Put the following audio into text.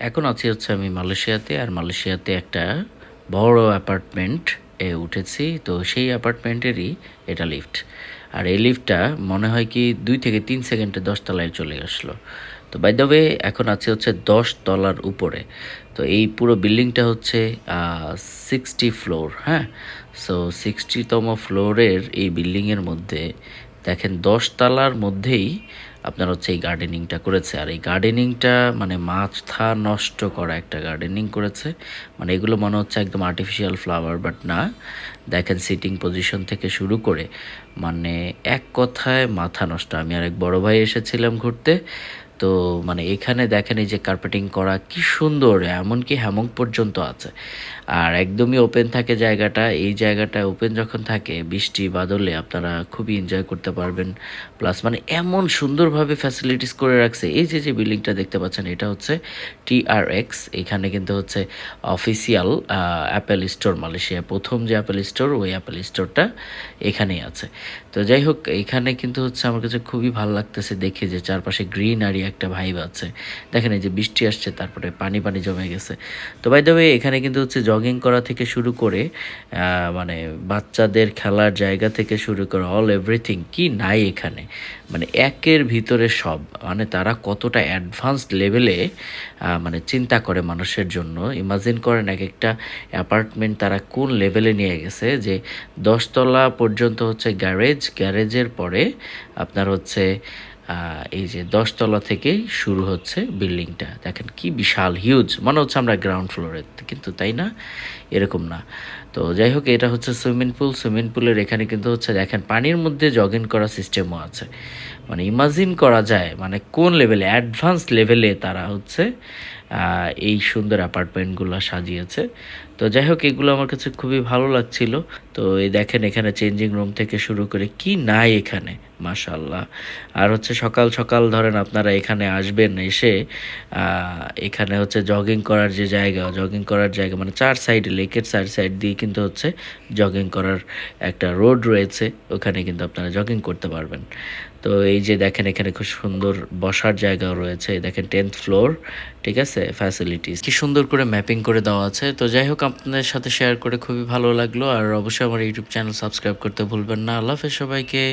এখন আছি হচ্ছে আমি মালয়েশিয়াতে। আর মালয়েশিয়াতে একটা বড় অ্যাপার্টমেন্ট এ উঠেছি। তো সেই অ্যাপার্টমেন্টেরই এটা লিফট। আর এই লিফটটা মনে হয় কি ২ থেকে ৩ সেকেন্ডে ১০ তলায় চলে আসলো। তো বাই দ্য ওয়ে এখন আছি হচ্ছে ১০ তলার উপরে। তো এই পুরো বিল্ডিংটা হচ্ছে 60 ফ্লোর, হ্যাঁ? সো 60তম ফ্লোরের এই বিল্ডিংয়ের মধ্যে দেখেন ১০ তলার মধ্যেই আপনার হচ্ছে এই গার্ডেনিংটা করেছে। আর এই গার্ডেনিংটা মানে মাথা নষ্ট করা একটা গার্ডেনিং করেছে। মানে এগুলো মনে হচ্ছে একদম আর্টিফিশিয়াল ফ্লাওয়ার, বাট না। দেখেন সিটিং পজিশন থেকে শুরু করে মানে এক কথায় মাথা নষ্ট। আমি আর এক বড় ভাই এসেছিলাম ঘুরতে। তো মানে এখানে দেখেন এই যে কার্পেটিং করা কি সুন্দর, এমনকি হ্যামক পর্যন্ত আছে। আর একদমই ওপেন থাকে জায়গাটা। এই জায়গাটা ওপেন যখন থাকে বৃষ্টি বাদলে আপনারা খুবই এনজয় করতে পারবেন। প্লাস মানে এমন সুন্দরভাবে ফ্যাসিলিটিস করে রাখছে। এই যে বিল্ডিংটা দেখতে পাচ্ছেন এটা হচ্ছে TRX। এখানে কিন্তু হচ্ছে অফিসিয়াল অ্যাপেল স্টোর, মালয়েশিয়া প্রথম যে অ্যাপেল স্টোর, ওই অ্যাপেল স্টোরটা এখানেই আছে। তো যাই হোক, এখানে কিন্তু হচ্ছে আমার কাছে খুবই ভালো লাগতেছে দেখে যে চারপাশে গ্রিনারি একটা ভাইব আছে। দেখেন এই যে বৃষ্টি আসছে, তারপরে পানি পানি জমে গেছে। তো বাই দ্য ওয়ে এখানে কিন্তু হচ্ছে জগিং করা থেকে শুরু করে মানে বাচ্চাদের খেলার জায়গা থেকে শুরু করে অল এভরিথিং কি নাই এখানে। মানে একের ভিতরে সব। মানে তারা কতটা অ্যাডভান্সড লেভেলে মানে চিন্তা করে মানুষের জন্য। ইমাজিন করেন এক একটা অ্যাপার্টমেন্ট তারা কোন লেভেলে নিয়ে গেছে যে ১০ তলা পর্যন্ত হচ্ছে গ্যারেজের পরে আপনার হচ্ছে এই যে ১০ তলা থেকেই শুরু হচ্ছে বিল্ডিংটা। দেখেন কি বিশাল হিউজ, মনে হচ্ছে আমরা গ্রাউন্ড ফ্লোরে, কিন্তু তাই না, এরকম না। তো যাই হোক, এটা হচ্ছে সুইমিং পুলের এখানে কিন্তু হচ্ছে দেখেন পানির মধ্যে জগিং করা সিস্টেমও আছে। মানে ইমাজিন করা যায় মানে কোন লেভেলে, অ্যাডভান্স লেভেলে তারা হচ্ছে এই সুন্দর অ্যাপার্টমেন্টগুলো সাজিয়েছে। তো যাই হোক, এগুলো আমার কাছে খুবই ভালো লাগছিল। তো এই দেখেন এখানে চেঞ্জিং রুম থেকে শুরু করে কি নাই এখানে, মাশাআল্লাহ। আর হচ্ছে সকাল সকাল ধরেন আপনারা এখানে আসবেন, এসে এখানে হচ্ছে জগিং করার জায়গা মানে ৪ সাইডে, লেকের ৪ সাইড দিয়ে কিন্তু হচ্ছে জগিং করার একটা রোড রয়েছে। ওখানে কিন্তু আপনারা জগিং করতে পারবেন। তো এই যে দেখেন এখানে খুব সুন্দর বসার জায়গাও রয়েছে। দেখেন 10th ফ্লোর, ঠিক আছে? ফ্যাসিলিটিস কি সুন্দর করে ম্যাপিং করে দেওয়া আছে। তো যাই হোক, আপনাদের সাথে শেয়ার করে খুবই ভালো লাগলো। আর অবশ্যই আমার ইউটিউব চ্যানেল সাবস্ক্রাইব করতে ভুলবেন না। আল্লাহ হাফেজ সবাইকে।